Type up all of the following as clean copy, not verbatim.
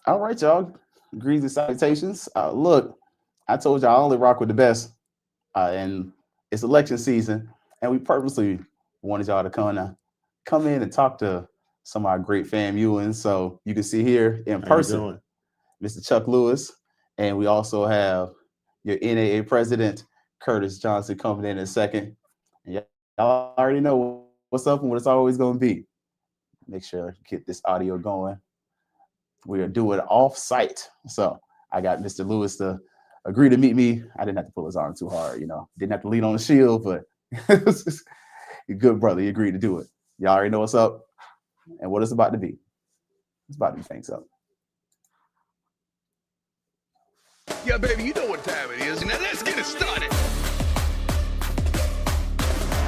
All right, y'all. Greetings and salutations. Look, I told y'all I only rock with the best, and it's election season, and we purposely wanted y'all to come in and talk to some of our great FAMUans. So you can see here in How you person, doing? Mr. Chuck Lewis, and we also have your NAA president, Curtis Johnson, coming in a second. And y'all already know what's up and what it's always going to be. Make sure I get this audio going. We are doing off site. So I got Mr. Lewis to agree to meet me. I didn't have to pull his arm too hard, didn't have to lean on the shield, but a good brother. He agreed to do it. Y'all already know what's up and what it's about to be. It's about to be Fangs up. Yeah, baby, you know what time it is. Now let's get it started.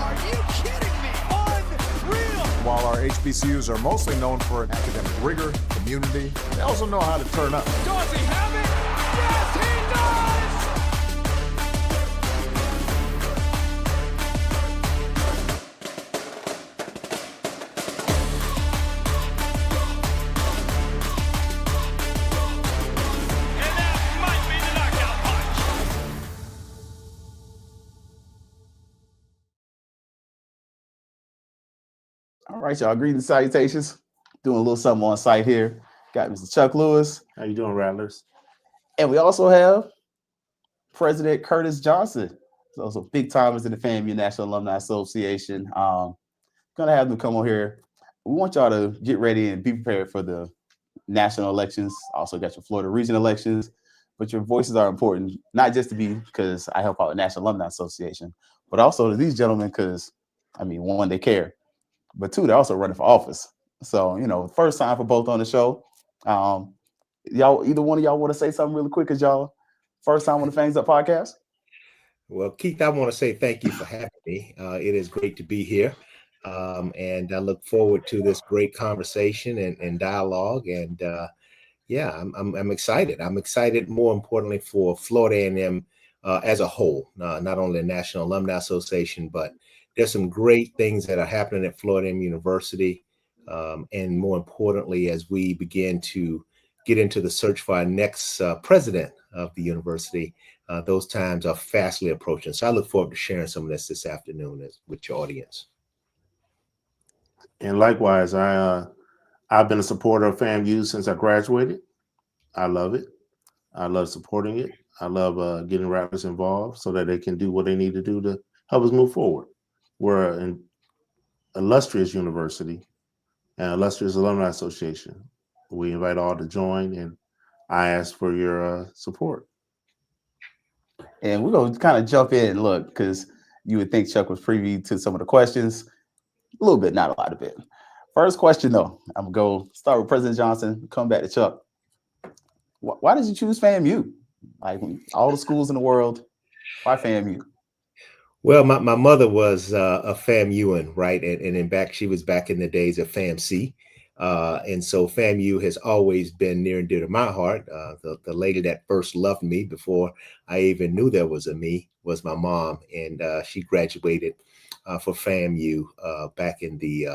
Are you kidding me? Unreal! While our HBCUs are mostly known for academic rigor, community, they also know how to turn up. Does he have it? Yes, he does! And that might be the knockout punch. All right, y'all. Greetings, salutations. Doing a little something on site here. Got Mr. Chuck Lewis, How you doing, Rattlers? and we also have President Curtis Johnson. So some big timers in the FAMU National Alumni Association. Gonna have them come on here. We want y'all to get ready and be prepared for the national elections. Also got your Florida region elections, but your voices are important, not just to be because I help out the National Alumni Association, but also to these gentlemen because, I mean, one, they care, but two, they're also running for office. So, first time for both on the show. Y'all, either one of y'all want to say something really quick because y'all first time on the Fangs Up podcast? Well, Keith, I want to say thank you for having me. It is great to be here. And I look forward to this great conversation and dialogue. And yeah, I'm excited. I'm excited, more importantly, for Florida A&M as a whole, not only the National Alumni Association, but there's some great things that are happening at Florida A&M University. And more importantly, as we begin to get into the search for our next president of the university, those times are fastly approaching. So I look forward to sharing some of this afternoon with your audience. And likewise, I've been a supporter of FAMU since I graduated. I love it. I love supporting it. I love getting Rattlers involved so that they can do what they need to do to help us move forward. We're an illustrious university and illustrious alumni association. We invite all to join, and I ask for your support. And we're going to kind of jump in and look because you would think Chuck was privy to some of the questions. A little bit, not a lot of it. First question, though, I'm going to go start with President Johnson, come back to Chuck. Why did you choose FAMU? Like all the schools in the world, why FAMU? Well, my mother was a FAMUan, right? And she was back in the days of FAMC. And so FAMU has always been near and dear to my heart. The lady that first loved me before I even knew there was a me was my mom. And she graduated for FAMU back in the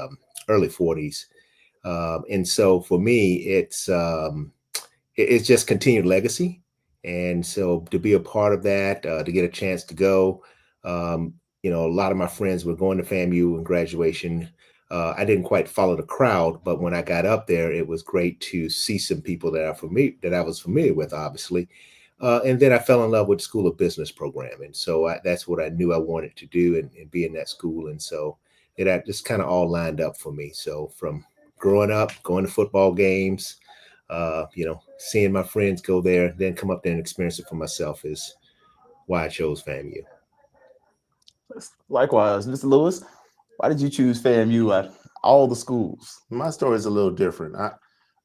early 40s. And so for me, it's just continued legacy. And so to be a part of that, to get a chance to go, a lot of my friends were going to FAMU in graduation. I didn't quite follow the crowd, but when I got up there, it was great to see some people that I was familiar with, obviously. And then I fell in love with the School of Business program. And so that's what I knew I wanted to do and be in that school. And so it just kind of all lined up for me. So from growing up, going to football games, seeing my friends go there, then come up there and experience it for myself is why I chose FAMU. Likewise, Mr. Lewis, why did you choose FAMU at all the schools? My story is a little different.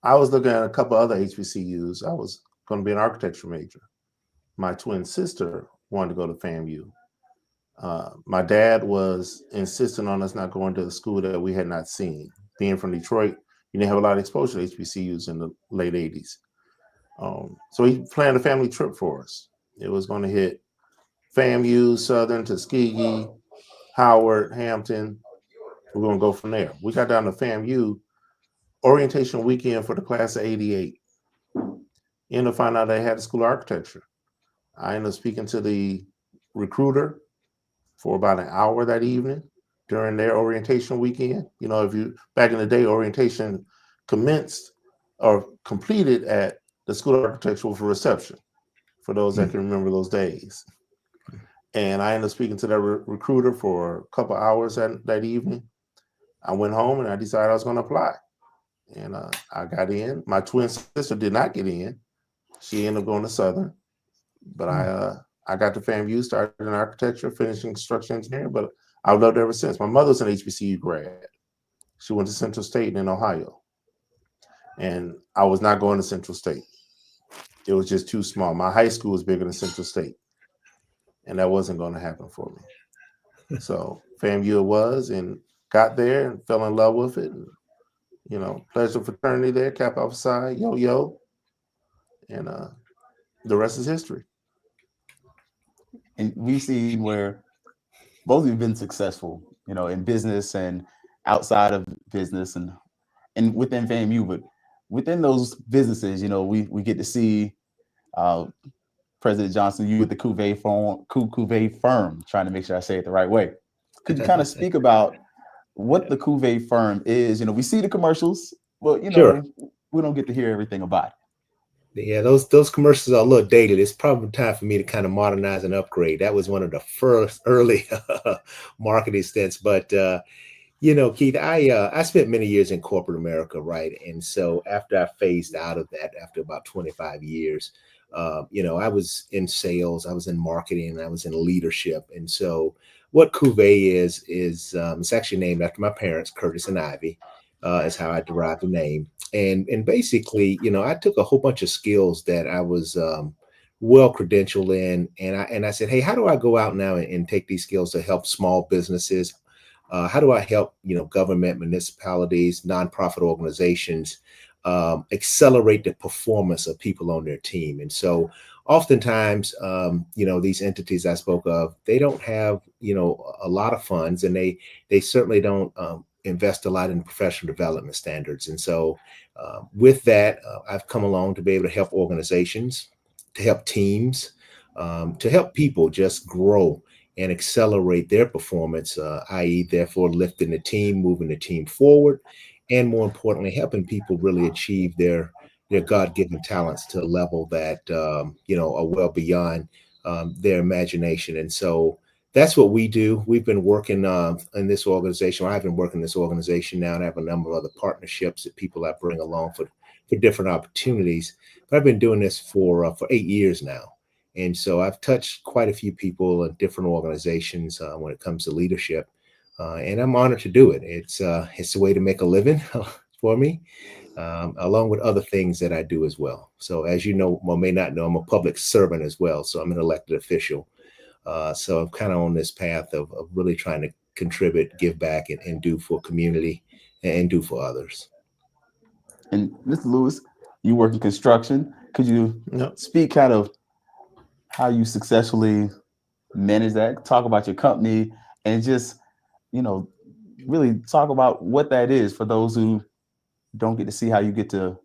I was looking at a couple other HBCUs. I was going to be an architecture major. My twin sister wanted to go to FAMU. My dad was insisting on us not going to a school that we had not seen. Being from Detroit, you didn't have a lot of exposure to HBCUs in the late 80s. So he planned a family trip for us. It was going to hit FAMU, Southern, Tuskegee, Howard, Hampton. We're going to go from there. We got down to FAMU orientation weekend for the class of 88. Ended up finding out they had a school of architecture. I ended up speaking to the recruiter for about an hour that evening during their orientation weekend. You know, if you back in the day, orientation commenced or completed at the School of Architecture for reception, for those that can remember those days. And I ended up speaking to that recruiter for a couple hours that evening. I went home and I decided I was going to apply. And I got in. My twin sister did not get in. She ended up going to Southern. But I got to FAMU, started in architecture, finished in construction engineering, but I've loved it ever since. My mother's an HBCU grad. She went to Central State in Ohio. And I was not going to Central State. It was just too small. My high school was bigger than Central State. And that wasn't going to happen for me. So FAMU it was, and got there and fell in love with it. And, you know, pleasure fraternity there, Kappa Alpha Psi, yo. And the rest is history. And we've seen where both of you have been successful, you know, in business and outside of business and within FAMU, but within those businesses, you know, we get to see President Johnson, you with the Cuvée firm, trying to make sure I say it the right way. Could you kind of speak about what the Cuvée firm is? You know, we see the commercials, but, you know, we don't get to hear everything about it. Yeah, those commercials are a little dated. It's probably time for me to kind of modernize and upgrade. That was one of the first early marketing stints. But you know, Keith, I spent many years in corporate America, right? And so after I phased out of that, after about 25 years, you know, I was in sales, I was in marketing, and I was in leadership. And so what Cuvée is it's actually named after my parents, Curtis and Ivy, is how I derived the name. And basically, you know, I took a whole bunch of skills that I was well credentialed in, and I said, hey, how do I go out now and take these skills to help small businesses? How do I help, you know, government, municipalities, nonprofit organizations accelerate the performance of people on their team? And so oftentimes, you know, these entities I spoke of, they don't have, you know, a lot of funds, and they certainly don't invest a lot in professional development standards. And so with that, I've come along to be able to help organizations, to help teams, to help people just grow and accelerate their performance, i.e. therefore lifting the team, moving the team forward, and more importantly, helping people really achieve their God-given talents to a level that, you know, are well beyond their imagination. And so that's what we do. We've been working in this organization. I've been working in this organization now, and I have a number of other partnerships that people I bring along for different opportunities. But I've been doing this for 8 years now. And so I've touched quite a few people in different organizations when it comes to leadership. And I'm honored to do it. It's a way to make a living for me, along with other things that I do as well. So as you know, or may not know, I'm a public servant as well. So I'm an elected official. So I'm kind of on this path of really trying to contribute, give back, and do for community and do for others. And Mr. Lewis, you work in construction. Could you speak kind of how you successfully manage that? Talk about your company and just, you know, really talk about what that is for those who don't get to see how you get to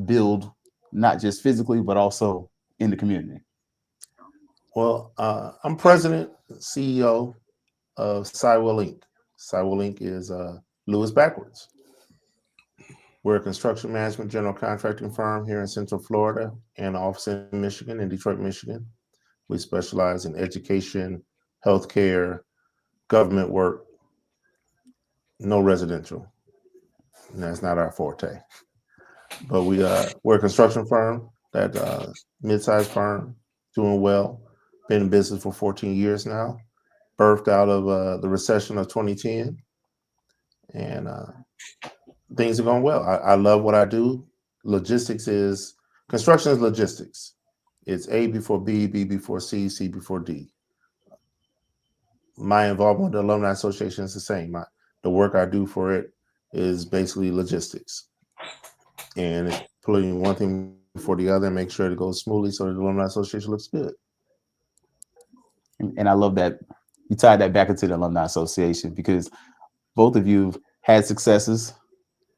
build, not just physically, but also in the community. Well, I'm president, CEO of Cywell Inc. Cywell Inc. is Lewis backwards. We're a construction management general contracting firm here in Central Florida and office in Michigan, in Detroit, Michigan. We specialize in education, healthcare, government work, no residential. And that's not our forte. But we're a construction firm, that mid-sized firm, doing well. Been in business for 14 years now, birthed out of the recession of 2010. And things are going well. I love what I do. Construction is logistics. It's A before B, B before C, C before D. My involvement with the Alumni Association is the same. The work I do for it is basically logistics. And it's putting one thing before the other and make sure it goes smoothly so the Alumni Association looks good. And I love that you tied that back into the Alumni Association, because both of you have had successes.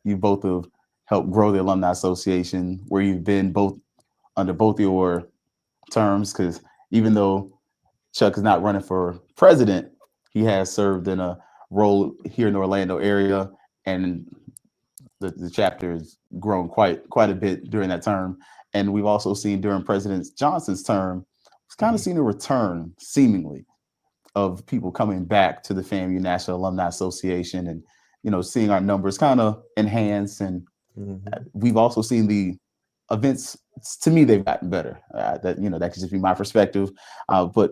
You both have helped grow the Alumni Association, where you've been both under both your terms, because even though Chuck is not running for president, he has served in a role here in the Orlando area, and the chapter has grown quite a bit during that term. And we've also seen during President Johnson's term, we've kind of seen a return, seemingly, of people coming back to the FAMU National Alumni Association, and seeing our numbers kind of enhance. And we've also seen the events. To me, they've gotten better. That that could just be my perspective. But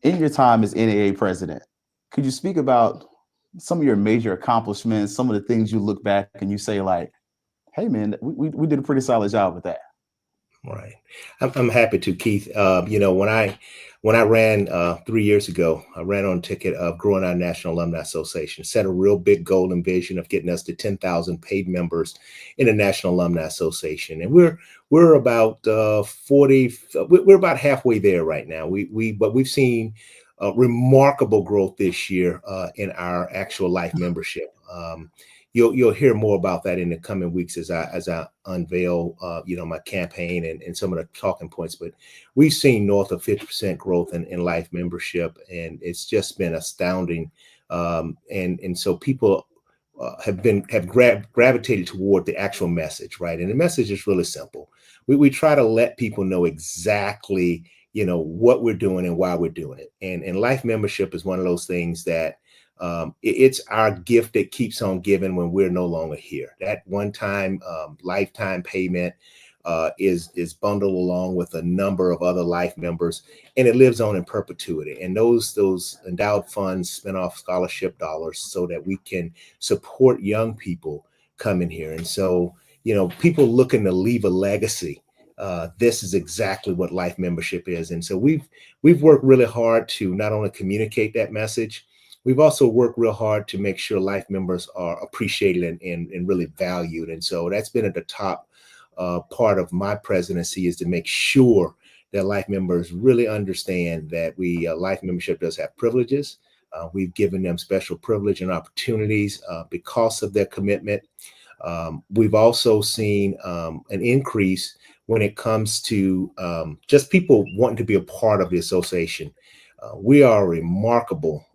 in your time as NAA president, could you speak about some of your major accomplishments, some of the things you look back and you say, like, hey man, we did a pretty solid job with that? Right. I'm happy to, Keith. When I ran 3 years ago, I ran on a ticket of growing our National Alumni Association, set a real big goal and vision of getting us to 10,000 paid members in the National Alumni Association. And we're about 40, we're about halfway there right now. But we've seen remarkable growth this year in our actual life membership. You'll hear more about that in the coming weeks as I unveil my campaign and some of the talking points. But we've seen north of 50% growth in life membership, and it's just been astounding. And so people have gravitated toward the actual message, right? And the message is really simple. We try to let people know exactly what we're doing and why we're doing it. And life membership is one of those things that it's our gift that keeps on giving when we're no longer here. That one-time lifetime payment is bundled along with a number of other life members, and it lives on in perpetuity. And those endowed funds spin off scholarship dollars so that we can support young people coming here. And so, people looking to leave a legacy. This is exactly what life membership is. And so we've worked really hard to not only communicate that message, we've also worked real hard to make sure life members are appreciated and really valued. And so that's been at the top part of my presidency, is to make sure that life members really understand that life membership does have privileges. We've given them special privilege and opportunities because of their commitment. We've also seen an increase when it comes to just people wanting to be a part of the association. We are a remarkable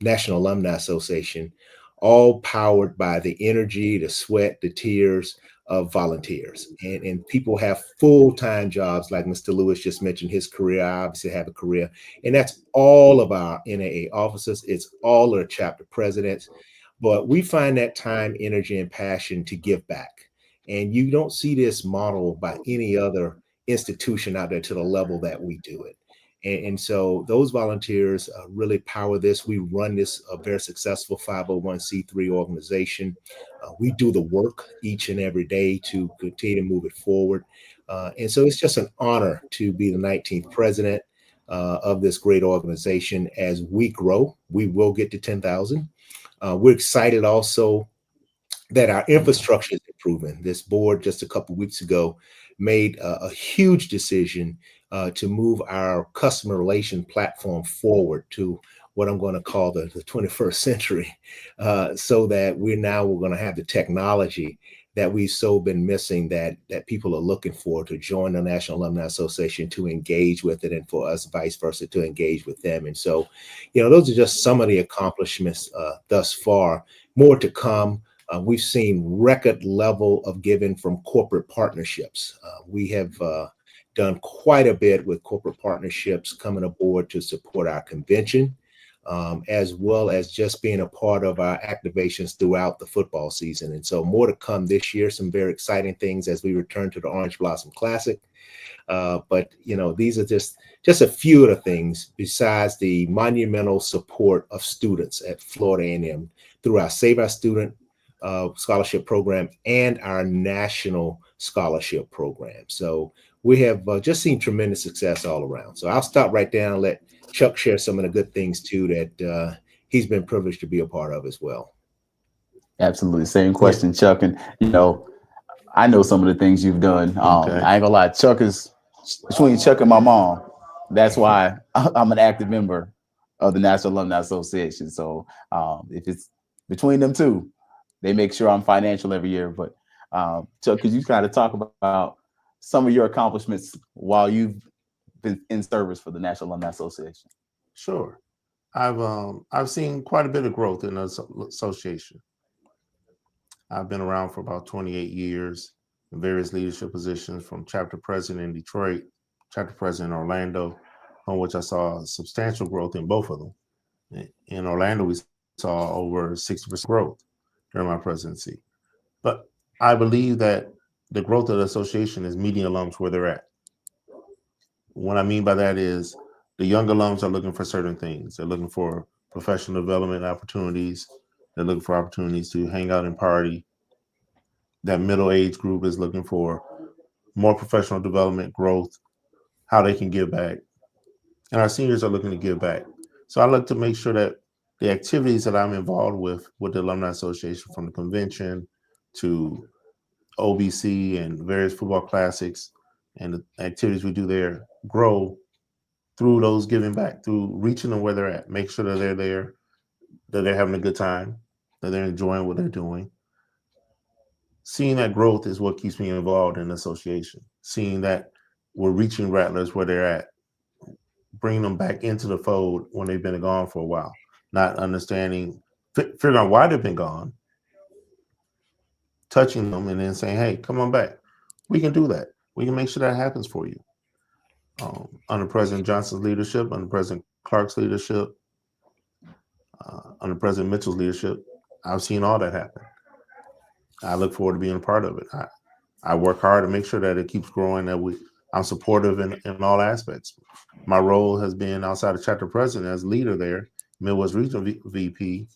National Alumni Association, all powered by the energy, the sweat, the tears of volunteers. And people have full-time jobs, like Mr. Lewis just mentioned his career. I obviously have a career. And that's all of our NAA officers. It's all our chapter presidents. But we find that time, energy, and passion to give back. And you don't see this model by any other institution out there to the level that we do it. And so those volunteers really power this. We run this very successful 501c3 organization. We do the work each and every day to continue to move it forward. And so it's just an honor to be the 19th president of this great organization. As we grow, we will get to 10,000. We're excited also that our infrastructure is improving. This board just a couple of weeks ago made a huge decision to move our customer relation platform forward to what I'm going to call the 21st century, so that we're going to have the technology that we've so been missing, that people are looking for to join the National Alumni Association, to engage with it, and for us vice versa to engage with them. And so, those are just some of the accomplishments thus far. More to come. We've seen record level of giving from corporate partnerships. We have done quite a bit with corporate partnerships coming aboard to support our convention, as well as just being a part of our activations throughout the football season. And so more to come this year, some very exciting things as we return to the Orange Blossom Classic. But these are just a few of the things besides the monumental support of students at Florida A&M through our Save Our Student scholarship program and our national scholarship program. So we have just seen tremendous success all around. So I'll stop right there and let Chuck share some of the good things too that he's been privileged to be a part of as well. Absolutely. Same question, Chuck. And, I know some of the things you've done. I ain't gonna lie, Chuck is between Chuck and my mom. That's why I'm an active member of the National Alumni Association. So if it's between them two, they make sure I'm financial every year. But Chuck, could you kind of talk about some of your accomplishments while you've been in service for the National Alumni Association? Sure. I've seen quite a bit of growth in the association. I've been around for about 28 years in various leadership positions, from chapter president in Detroit, chapter president in Orlando, on which I saw substantial growth in both of them. In Orlando, we saw over 60% growth during my presidency. But I believe that the growth of the association is meeting alums where they're at. What I mean by that is the young alums are looking for certain things. They're looking for professional development opportunities. They're looking for opportunities to hang out and party. That middle age group is looking for more professional development, growth, how they can give back. And our seniors are looking to give back. So I look to make sure that the activities that I'm involved with the Alumni Association, from the convention to OBC and various football classics and the activities we do there, grow through those giving back, through reaching them where they're at. Make sure that they're there, that they're having a good time, that they're enjoying what they're doing. Seeing that growth is what keeps me involved in the association. Seeing that we're reaching Rattlers where they're at, bringing them back into the fold when they've been gone for a while, not understanding, figuring out why they've been gone, touching them, and then saying, hey, come on back. We can do that. We can make sure that happens for you. Under President Johnson's leadership, under President Clark's leadership, under President Mitchell's leadership, I've seen all that happen. I look forward to being a part of it. I work hard to make sure that it keeps growing, that I'm supportive in all aspects. My role has been, outside of chapter president, as leader there, Midwest Regional VP.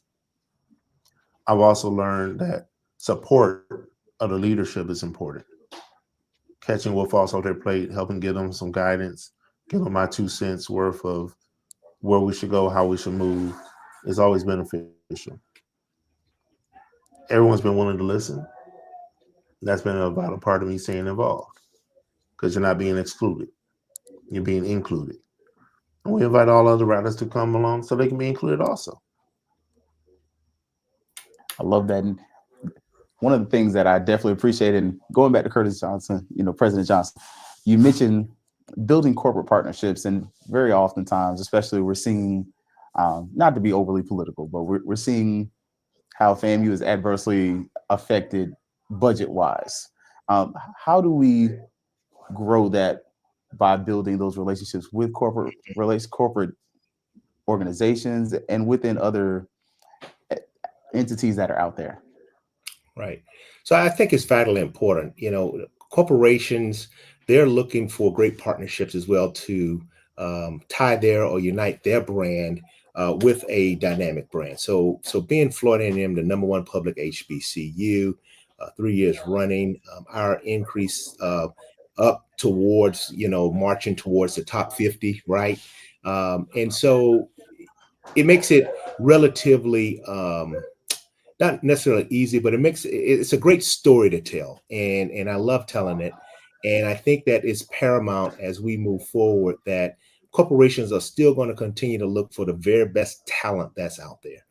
I've also learned that support of the leadership is important. Catching what falls off their plate, helping give them some guidance, give them my 2 cents worth of where we should go, how we should move, is always beneficial. Everyone's been willing to listen. That's been a vital part of me staying involved, because you're not being excluded. You're being included. And we invite all other Rattlers to come along so they can be included also. I love that. And one of the things that I definitely appreciate, and going back to Curtis Johnson, President Johnson, you mentioned building corporate partnerships, and very oftentimes, especially, we're seeing, not to be overly political, but we're seeing how FAMU is adversely affected budget-wise. How do we grow that by building those relationships with corporate organizations and within other entities that are out there? Right. So I think it's vitally important. Corporations, they're looking for great partnerships as well to tie their or unite their brand with a dynamic brand. So being Florida A&M, the #1 public HBCU, 3 years running, our increase up towards, marching towards the top 50, right? And so it makes it relatively not necessarily easy, but it's a great story to tell. And I love telling it. And I think that it's paramount as we move forward that corporations are still going to continue to look for the very best talent that's out there.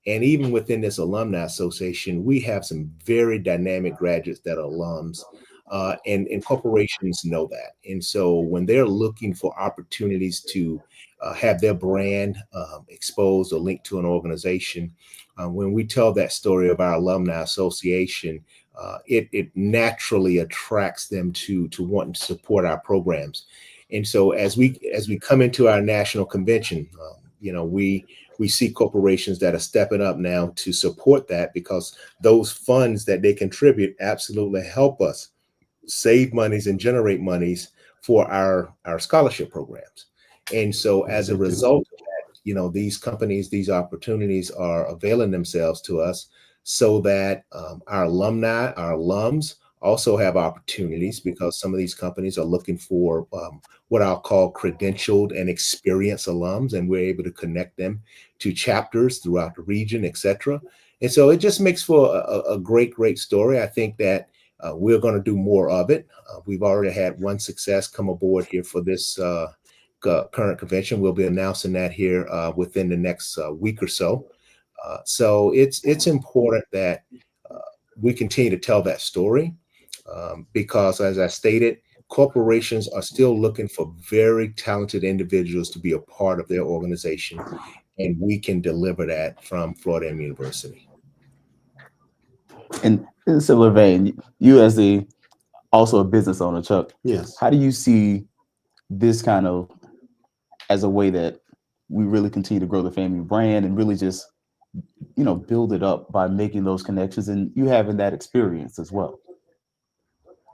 And even within this alumni association, we have some very dynamic graduates that are alums, and corporations know that. And so when they're looking for opportunities to have their brand exposed or linked to an organization, when we tell that story of our alumni association, it naturally attracts them to wanting to support our programs. And so as we come into our national convention, we see corporations that are stepping up now to support that, because those funds that they contribute absolutely help us save monies and generate monies for our scholarship programs. And so as a result of that, these companies, these opportunities are availing themselves to us, so that our alumni, our alums also have opportunities, because some of these companies are looking for what I'll call credentialed and experienced alums, and we're able to connect them to chapters throughout the region, et cetera. And so it just makes for a great story. I think that we're going to do more of it. We've already had one success come aboard here for this current convention. We'll be announcing that here within the next week or so. So it's important that we continue to tell that story, because, as I stated, corporations are still looking for very talented individuals to be a part of their organization, and we can deliver that from Florida A&M University. In a similar vein, you as also a business owner, Chuck, Yes. how do you see this kind of as a way that we really continue to grow the FAMU brand and really just, build it up by making those connections and you having that experience as well?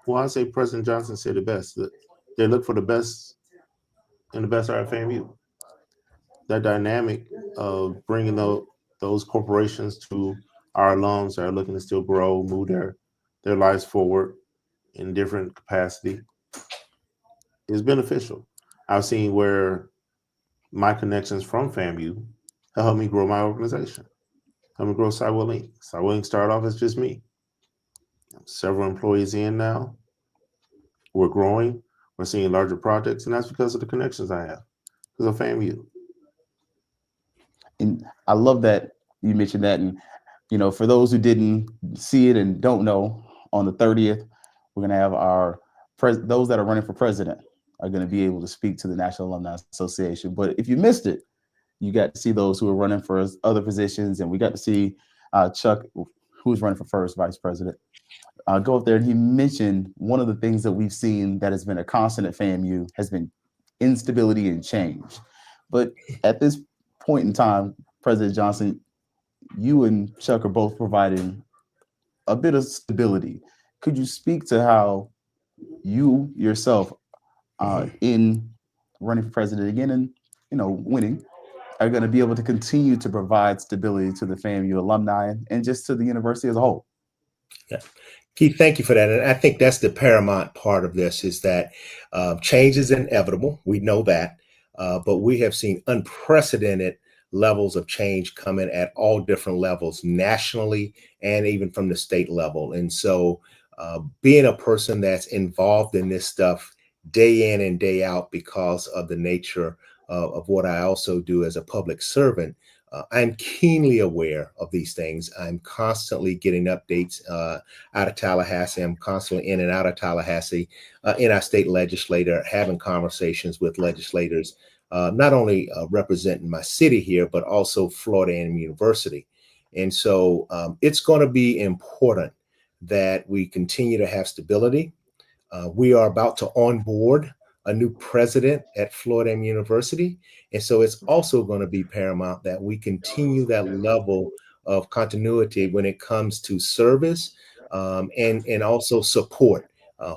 Well, I say President Johnson said it best, that they look for the best, and the best are at FAMU. That dynamic of bringing those corporations to our alums that are looking to still grow, move their lives forward in different capacity is beneficial. I've seen where my connections from FAMU have helped me grow my organization, help me grow Sidewell Inc. Sidewell Inc. started off as just me. Several employees in now. We're growing. We're seeing larger projects, and that's because of the connections I have, because of FAMU. And I love that you mentioned that. And, for those who didn't see it and don't know, on the 30th, we're going to have those that are running for president are going to be able to speak to the National Alumni Association. But if you missed it, you got to see those who are running for other positions. And we got to see Chuck, who's running for first vice president, go up there. And he mentioned one of the things that we've seen that has been a constant at FAMU has been instability and change. But at this point in time, President Johnson, you and Chuck are both providing a bit of stability. Could you speak to how you yourself, in running for president again and winning, are going to be able to continue to provide stability to the FAMU alumni and just to the university as a whole? Yeah. Keith, thank you for that. And I think that's the paramount part of this, is that change is inevitable. We know that. But we have seen unprecedented levels of change coming at all different levels, nationally and even from the state level. And so being a person that's involved in this stuff day in and day out, because of the nature of what I also do as a public servant, I'm keenly aware of these things. I'm constantly getting updates out of Tallahassee. I'm constantly in and out of Tallahassee in our state legislature, having conversations with legislators, not only representing my city here, but also Florida A&M University. And so it's going to be important that we continue to have stability. We are about to onboard a new president at Florida A&M University. And so it's also going to be paramount that we continue that level of continuity when it comes to service and also support.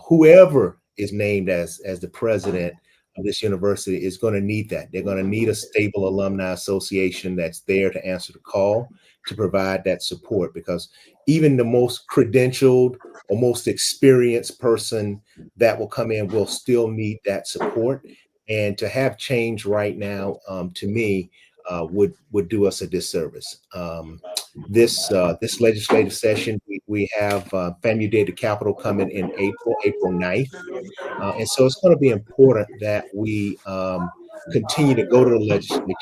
Whoever is named as the president of this university is going to need that. They're going to need a stable alumni association that's there to answer the call, to provide that support, because even the most credentialed or most experienced person that will come in will still need that support. And to have change right now, to me, would do us a disservice. This legislative session, we have FAMU Day at the Capitol coming in April 9th. And so it's going to be important that we continue to go to the legislature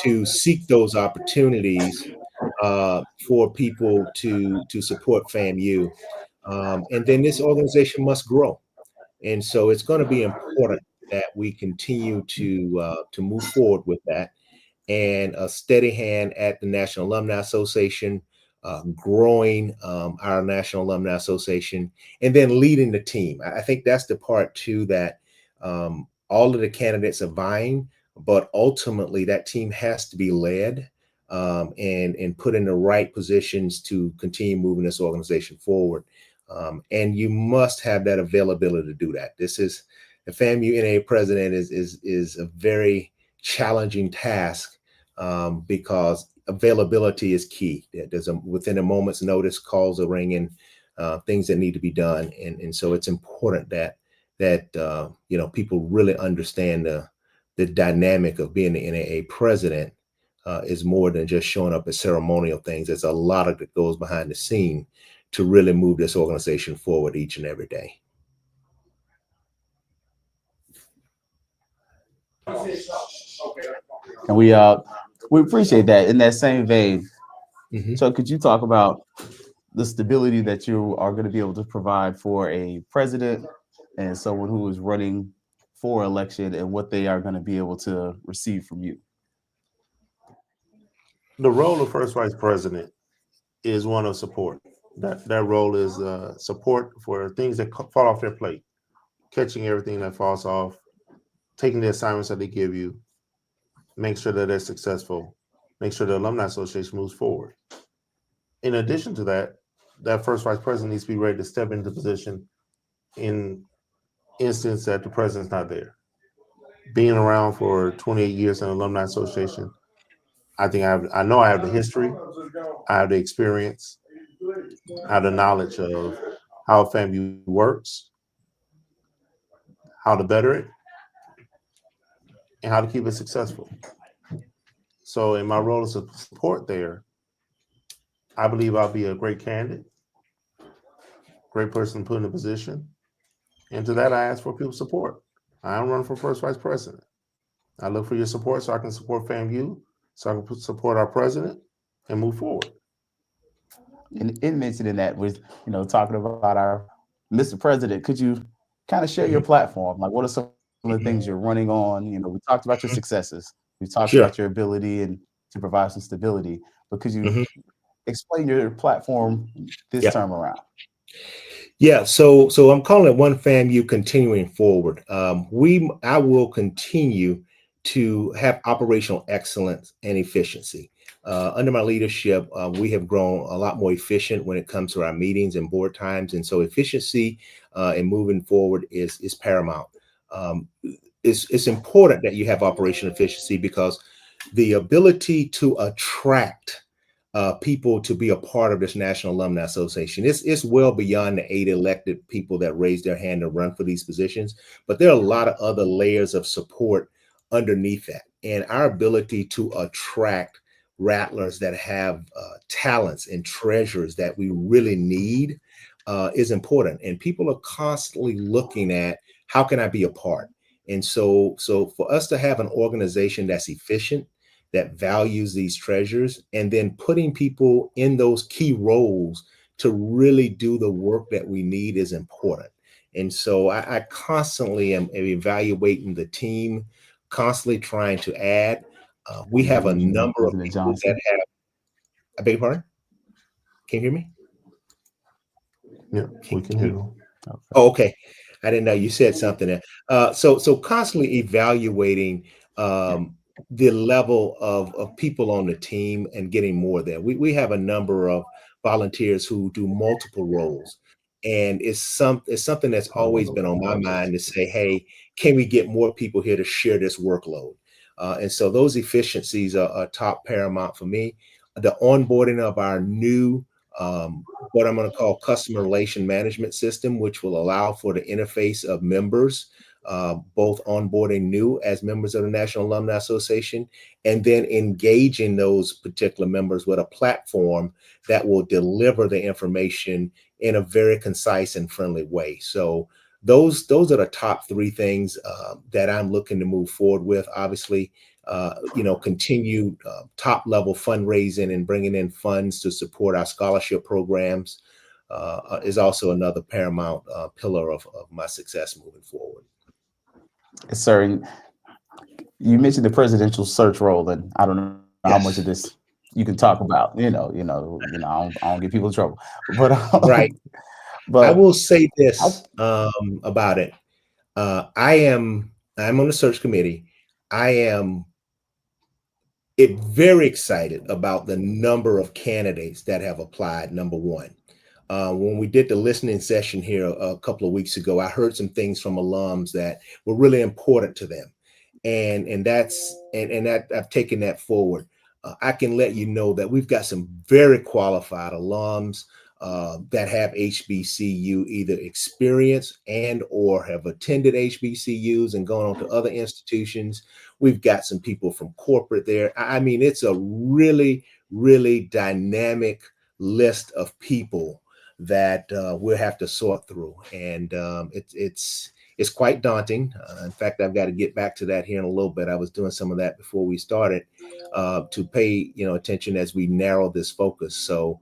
to seek those opportunities for people to support FAMU. And then this organization must grow. And so it's going to be important that we continue to move forward with that, and a steady hand at the National Alumni Association, growing our National Alumni Association, and then leading the team. I think that's the part too, that all of the candidates are vying, but ultimately that team has to be led and put in the right positions to continue moving this organization forward. And you must have that availability to do that. This is the FAMU NAA president is a very challenging task because availability is key. There's within a moment's notice, calls are ringing, things that need to be done, and so it's important that people really understand the dynamic of being the NAA president is more than just showing up at ceremonial things. There's a lot of that goes behind the scene to really move this organization forward each and every day. And we appreciate that. In that same vein, so could you talk about the stability that you are going to be able to provide for a president and someone who is running for election and what they are going to be able to receive from you? The role of first vice president is one of support. That role is support for things that fall off their plate, catching everything that falls off, taking the assignments that they give you, make sure that they're successful, make sure the Alumni Association moves forward. In addition to that, that first vice president needs to be ready to step into position in instance that the president's not there. Being around for 28 years in the Alumni Association, I think I know I have the history, I have the experience, I have the knowledge of how FAMU works, how to better it, and how to keep it successful. So in my role as a support there, I believe I'll be a great candidate, great person to put in a position. And to that, I ask for people's support. I am running for first vice president. I look for your support so I can support FAMU, so I can support our president and move forward. And in mentioning that, was talking about our Mr. President, could you kind of share your platform? Like, what are some of the things you're running on? We talked about your successes. We talked Sure. about your ability and to provide some stability. But could you explain your platform this term around? Yeah, so I'm calling it One FAMU Continuing Forward. I will continue to have operational excellence and efficiency. Under my leadership, we have grown a lot more efficient when it comes to our meetings and board times, and so efficiency and moving forward is paramount. It's important that you have operational efficiency because the ability to attract people to be a part of this National Alumni Association. It's well beyond the 8 elected people that raise their hand to run for these positions, but there are a lot of other layers of support underneath that. And our ability to attract rattlers that have talents and treasures that we really need is important. And people are constantly looking at, how can I be a part? And so for us to have an organization that's efficient, that values these treasures, and then putting people in those key roles to really do the work that we need is important. And so I constantly am evaluating the team, constantly trying to add. We have a number of people that have, I beg your pardon? Can you hear me? Yeah, we can hear you. Oh, okay. I didn't know you said something there. So constantly evaluating the level of people on the team and getting more there. We have a number of volunteers who do multiple roles. And it's something that's always been on my mind to say, hey, can we get more people here to share this workload? And so those efficiencies are top paramount for me. The onboarding of our new what I'm going to call customer relation management system, which will allow for the interface of members, both onboarding new as members of the National Alumni Association, and then engaging those particular members with a platform that will deliver the information in a very concise and friendly way. So those are the top 3 things that I'm looking to move forward with. Obviously, continued top level fundraising and bringing in funds to support our scholarship programs is also another paramount pillar of my success moving forward. Sir, you mentioned the presidential search role, and I don't know how much of this you can talk about. I don't get people in trouble, but right. But I will say this about it. I'm on the search committee. I am very excited about the number of candidates that have applied, number one. When we did the listening session here a couple of weeks ago, I heard some things from alums that were really important to them. And that I've taken that forward. I can let you know that we've got some very qualified alums that have HBCU either experience and or have attended HBCUs and gone on to other institutions. We've got some people from corporate there. I mean, it's a really, really dynamic list of people that we'll have to sort through. And it's quite daunting. In fact, I've got to get back to that here in a little bit. I was doing some of that before we started to pay attention as we narrow this focus. So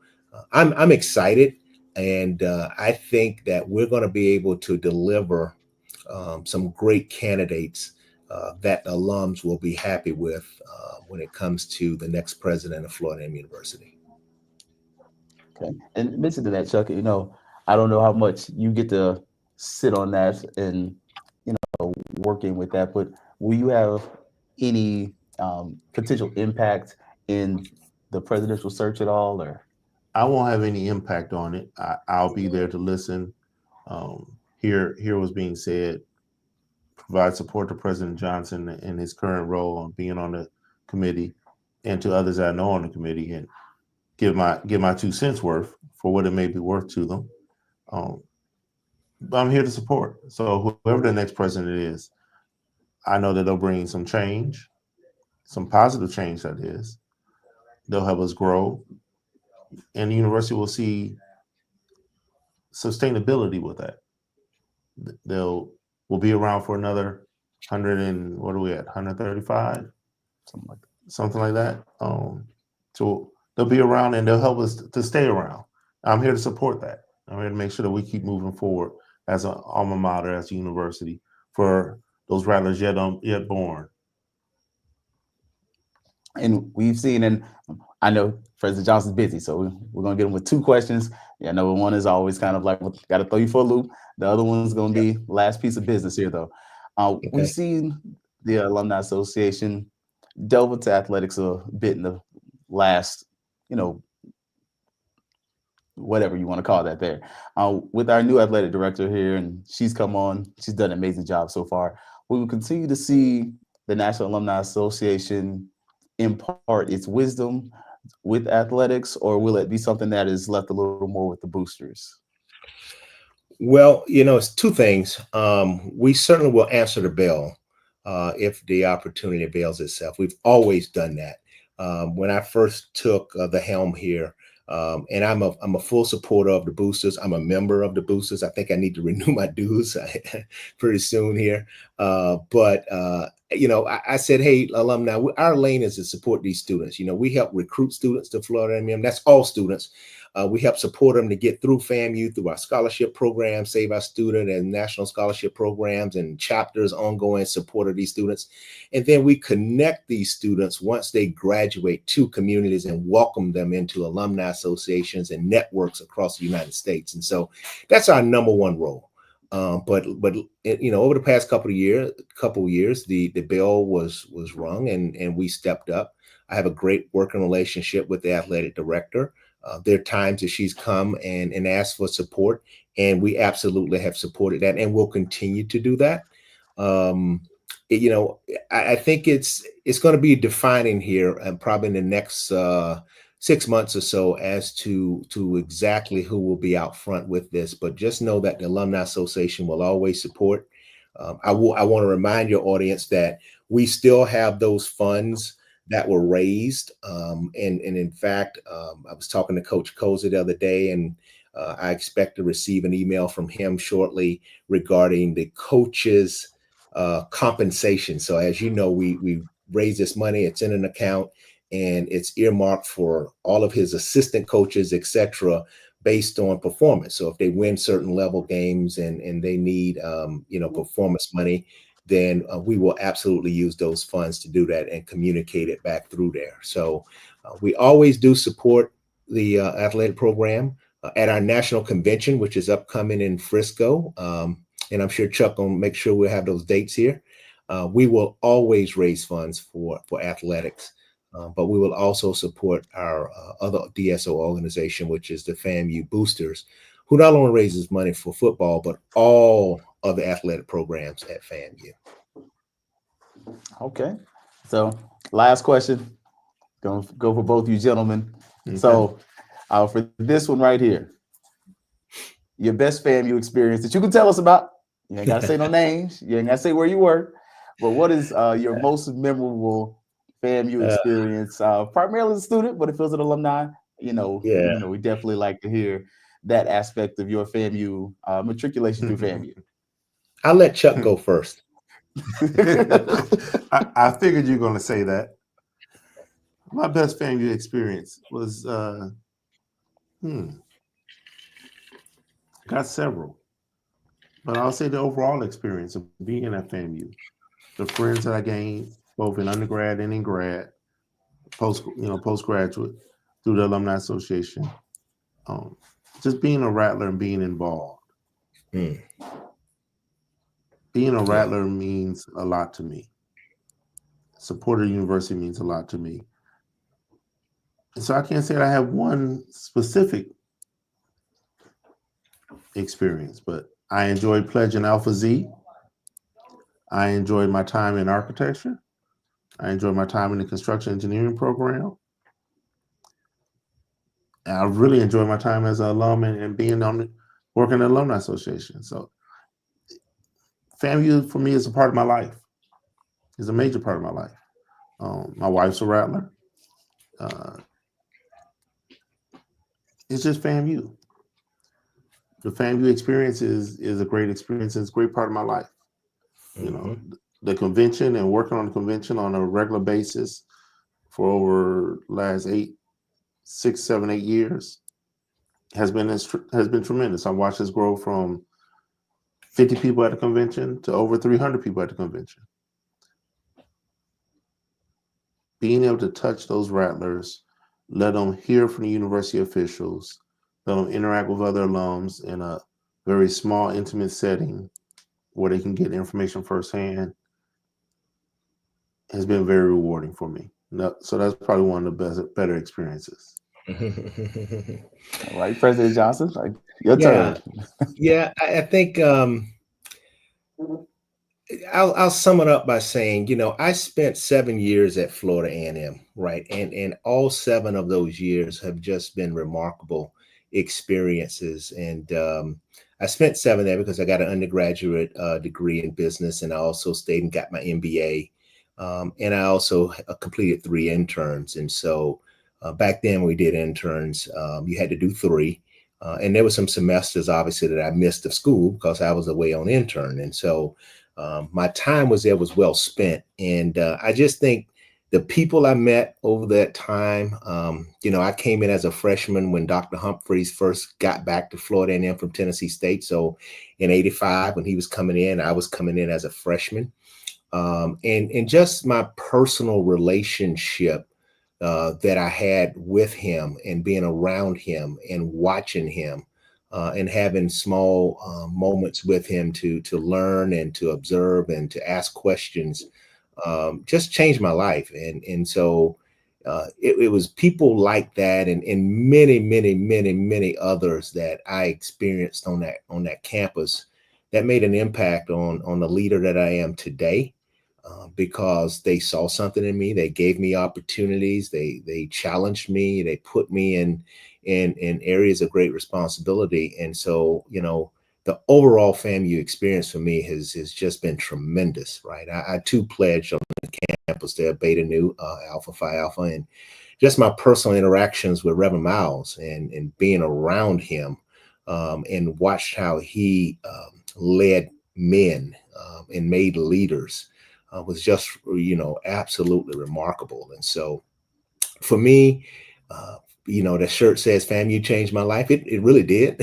I'm excited, and I think that we're going to be able to deliver some great candidates that the alums will be happy with when it comes to the next president of Florida A&M University. Okay. And mention to that, Chuck, I don't know how much you get to sit on that and, working with that, but will you have any potential impact in the presidential search at all, or? I won't have any impact on it. I'll be there to listen, hear what's being said, provide support to President Johnson in his current role on being on the committee, and to others I know on the committee, and give my 2 cents worth for what it may be worth to them. But I'm here to support. So whoever the next president is, I know that they'll bring some change, some positive change, that is. They'll help us grow, and the university will see sustainability with that. We'll be around for another 100 and what are we at, 135? Something like that. So they'll be around and they'll help us to stay around. I'm here to support that. I'm here to make sure that we keep moving forward as an alma mater, as a university, for those rattlers yet born. And we've seen, and I know President Johnson's busy, so we're going to get him with 2 questions. Yeah, number one is always kind of like, got to throw you for a loop. The other one's going to be last piece of business here, though. Okay. We've seen the Alumni Association delve into athletics a bit in the last, whatever you want to call that there. With our new athletic director here, and she's come on, she's done an amazing job so far. We will continue to see the National Alumni Association impart its wisdom with athletics, or will it be something that is left a little more with the boosters? Well, it's 2 things. We certainly will answer the bell if the opportunity avails itself. We've always done that. When I first took the helm here, and I'm a full supporter of the boosters. I'm a member of the boosters. I think I need to renew my dues pretty soon here. But I said, hey, alumni, our lane is to support these students. We help recruit students to Florida A&M. That's all students. We help support them to get through FAMU through our scholarship program, Save Our Student and national scholarship programs and chapters, ongoing support of these students. And then we connect these students once they graduate to communities and welcome them into alumni associations and networks across the United States. And so that's our number one role. But over the past couple of years, the bell was rung and we stepped up. I have a great working relationship with the athletic director. There are times that she's come and asked for support, and we absolutely have supported that, and we'll continue to do that. I think it's going to be defining here, and probably in the next 6 months or so, as to exactly who will be out front with this. But just know that the Alumni Association will always support. I want to remind your audience that we still have those funds that were raised. And in fact, I was talking to Coach Koza the other day, and I expect to receive an email from him shortly regarding the coaches' compensation. So as you know, we raise this money, it's in an account, and it's earmarked for all of his assistant coaches, etc., based on performance. So if they win certain level games and they need performance money, then we will absolutely use those funds to do that and communicate it back through there. So we always do support the athletic program at our national convention, which is upcoming in Frisco. And I'm sure Chuck will make sure we'll have those dates here. We will always raise funds for athletics, but we will also support our other DSO organization, which is the FAMU Boosters, who not only raises money for football, but all of the athletic programs at FAMU. Okay. So last question, gonna go for both you gentlemen. Okay. So for this one right here, your best FAMU experience that you can tell us about. You ain't gotta say no names, you ain't gotta say where you were, but what is your most memorable FAMU experience, primarily as a student, but if it was an alumni, we definitely like to hear that aspect of your FAMU matriculation through FAMU. I'll let Chuck go first. I figured you were going to say that. My best FAMU experience was, got several. But I'll say the overall experience of being at FAMU, the friends that I gained both in undergrad and in grad, postgraduate through the Alumni Association, um, just being a Rattler and being involved. Mm. Being a Yeah. Rattler means a lot to me. Support of the university means a lot to me. And so I can't say that I have one specific experience, but I enjoyed pledging Alpha Z. I enjoyed my time in architecture. I enjoyed my time in the construction engineering program. And I really enjoyed my time as an alum and being working in the Alumni Association. So FAMU for me is a part of my life. It's a major part of my life. My wife's a Rattler. It's just FAMU. The FAMU experience is a great experience. It's a great part of my life. You know, the convention and working on the convention on a regular basis for over last 6, 7, 8 years has been tremendous. I watched this grow from 50 people at the convention to over 300 people at the convention. Being able to touch those Rattlers, let them hear from the university officials, let them interact with other alums in a very small, intimate setting where they can get information firsthand has been very rewarding for me. So that's probably one of the better experiences. All right, President Johnson, your Yeah. turn. Yeah, I think I'll sum it up by saying, I spent 7 years at Florida A&M, right? And all 7 of those years have just been remarkable experiences. And I spent 7 there because I got an undergraduate degree in business, and I also stayed and got my MBA. And I also completed 3 interns. And so back then we did interns. You had to do 3. And there were some semesters, obviously, that I missed of school because I was away on intern. And so my time was well spent. And I just think the people I met over that time, I came in as a freshman when Dr. Humphreys first got back to Florida A&M from Tennessee State. So in '85, when he was coming in, I was coming in as a freshman. And just my personal relationship that I had with him and being around him and watching him and having small moments with him to learn and to observe and to ask questions just changed my life. And so it was people like that and many, many, many, many others that I experienced on that campus that made an impact on the leader that I am today. Because they saw something in me, they gave me opportunities, they challenged me, they put me in areas of great responsibility, and so the overall FAMU experience for me has just been tremendous. Right, I too pledged on the campus there, Beta Nu, Alpha Phi Alpha, and just my personal interactions with Reverend Miles and being around him and watched how he led men and made leaders. Was just, absolutely remarkable. And so for me, the shirt says FAMU changed my life. It really did.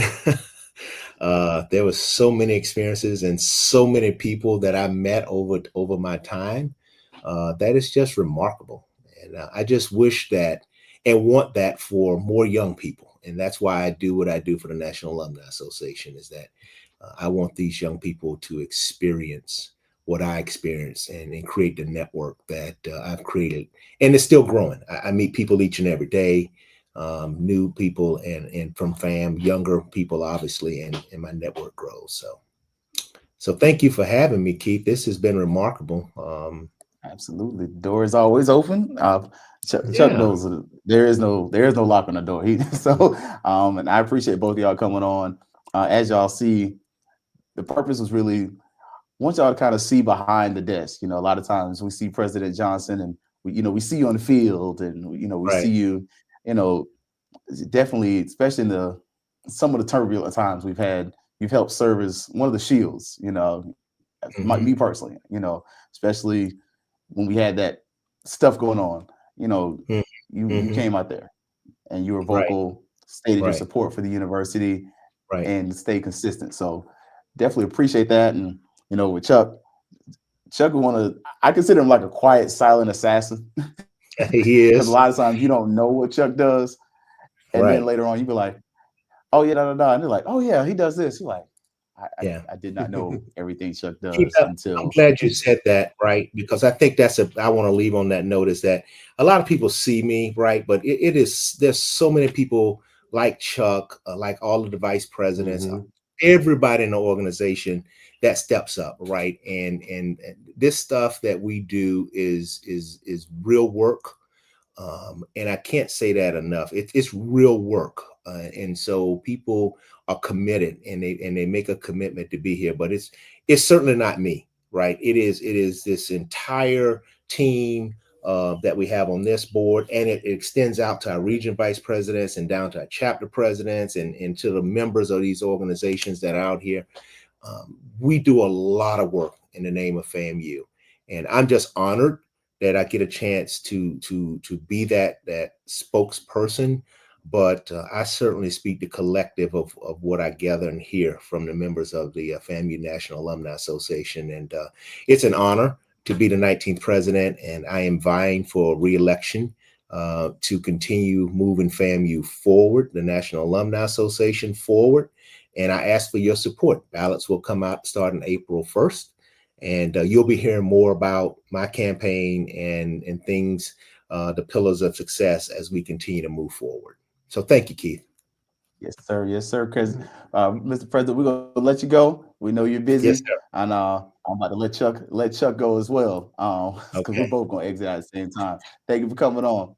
There was so many experiences and so many people that I met over my time. That is just remarkable. And I just wish that and want that for more young people. And that's why I do what I do for the National Alumni Association, is that I want these young people to experience what I experienced and create the network that I've created. And it's still growing. I meet people each and every day, new people and from FAM, younger people, obviously, and my network grows. So thank you for having me, Keith. This has been remarkable. Absolutely, the door is always open. Chuck Yeah. knows there is no lock on the door. And I appreciate both of y'all coming on. As y'all see, the purpose was really want y'all to kind of see behind the desk. A lot of times we see President Johnson and we see you on the field and we Right. see you, definitely, especially in some of the turbulent times we've had, you've helped serve as one of the shields, me personally, especially when we had that stuff going on, you came out there and you were vocal, stated your support for the university, right, and stay consistent. So definitely appreciate that. And with Chuck is I consider him like a quiet, silent assassin. He Because a is. lot of times you don't know what Chuck does, and then Right. later on you be like, "Oh yeah, and they're like, "Oh yeah, he does this." You're like, Yeah. I did not know everything Chuck Keith, does I'm until." glad you said that, right? Because I think I want to leave on that note is that a lot of people see me, right? But there's so many people like Chuck, like all of the vice presidents, everybody in the organization that steps up, right? And this stuff that we do is real work. And I can't say that enough. It's real work. And so people are committed and they make a commitment to be here, but it's certainly not me, right? It is this entire team that we have on this board, and it extends out to our region vice presidents and down to our chapter presidents and to the members of these organizations that are out here. We do a lot of work in the name of FAMU, and I'm just honored that I get a chance to be that spokesperson. But I certainly speak the collective of what I gather and hear from the members of the FAMU National Alumni Association. And it's an honor to be the 19th president, and I am vying for re-election to continue moving FAMU forward, the National Alumni Association forward. And I ask for your support. Ballots will come out starting April 1st. And you'll be hearing more about my campaign and things, the pillars of success as we continue to move forward. So thank you, Keith. Yes, sir. Yes, sir. Because Mr. President, we're gonna let you go. We know you're busy, Yes, sir. and I'm about to let Chuck go as well. Because we're Okay. both gonna exit at the same time. Thank you for coming on.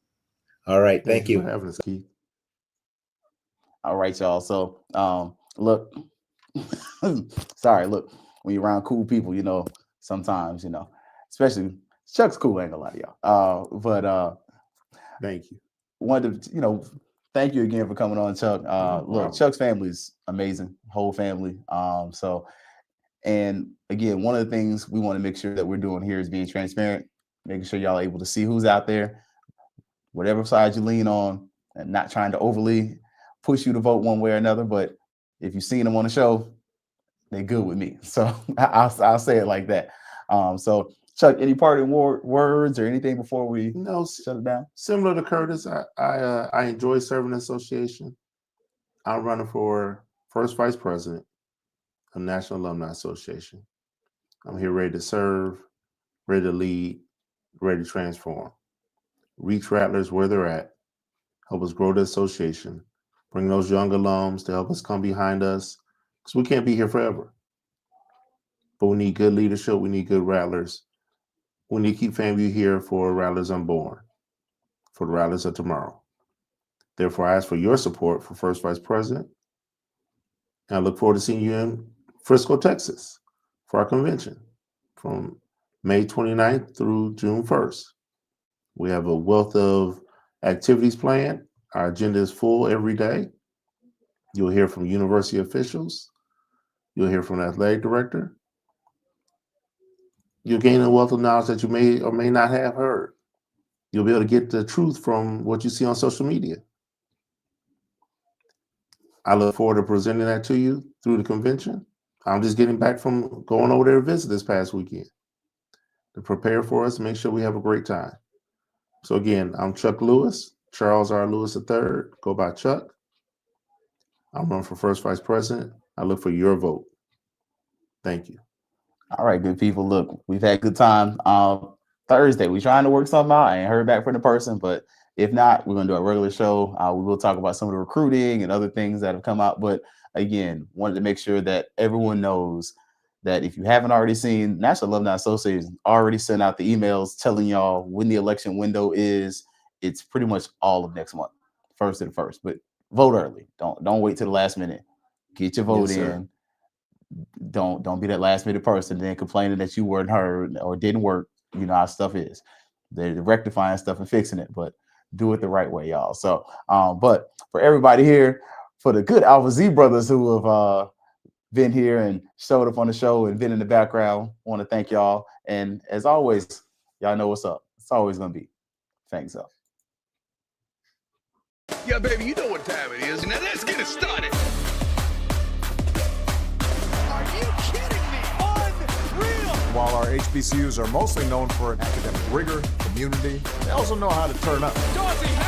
All right. Thank Thank you you. for having us, Keith. All right, y'all. So look, sorry, look, when you're around cool people, sometimes, especially Chuck's cool, ain't gonna lie to y'all. But Thank you. wanted to, thank you again for coming on, Chuck. No Look, problem. Chuck's family is amazing, whole family. And again, one of the things we want to make sure that we're doing here is being transparent, making sure y'all are able to see who's out there, whatever side you lean on, and not trying to overly push you to vote one way or another. But if you've seen them on the show, they're good with me. So I'll say it like that. So Chuck, any parting words or anything before we shut it down? Similar to Curtis, I enjoy serving the association. I'm running for first vice president of the National Alumni Association. I'm here ready to serve, ready to lead, ready to transform. Reach Rattlers where they're at, help us grow the association, bring those young alums to help us come behind us, because we can't be here forever. But we need good leadership. We need good Rattlers. We need to keep FAMU here for Rattlers unborn, for the Rattlers of tomorrow. Therefore, I ask for your support for first vice president. And I look forward to seeing you in Frisco, Texas for our convention from May 29th through June 1st. We have a wealth of activities planned. Our agenda is full every day. You'll hear from university officials. You'll hear from the athletic director. You'll gain a wealth of knowledge that you may or may not have heard. You'll be able to get the truth from what you see on social media. I look forward to presenting that to you through the convention. I'm just getting back from going over there to visit this past weekend to prepare for us, make sure we have a great time. So again, I'm Chuck Lewis, Charles R. Lewis III, go by Chuck. I'm running for first vice president. I look for your vote. Thank you. All right, good people. Look, we've had a good time. Thursday, we're trying to work something out. I ain't heard back from the person, but if not, we're going to do a regular show. We will talk about some of the recruiting and other things that have come out. But again, wanted to make sure that everyone knows that if you haven't already seen, National Alumni Association already sent out the emails telling y'all when the election window is. It's pretty much all of next month, 1st to the 1st. But vote early. Don't wait till the last minute. Get your vote in. Don't be that last minute person then complaining that you weren't heard or didn't work. You know how stuff is. They're rectifying stuff and fixing it, but do it the right way, y'all. So, but for everybody here, for the good Alpha Z brothers who have been here and showed up on the show and been in the background, want to thank y'all. And as always, y'all know what's up. It's always gonna be Fangs up. Yeah, baby, you know what time it is. Now let's get it started. Are you HBCUs are mostly known for academic rigor, community. They also know how to turn up. Dorsey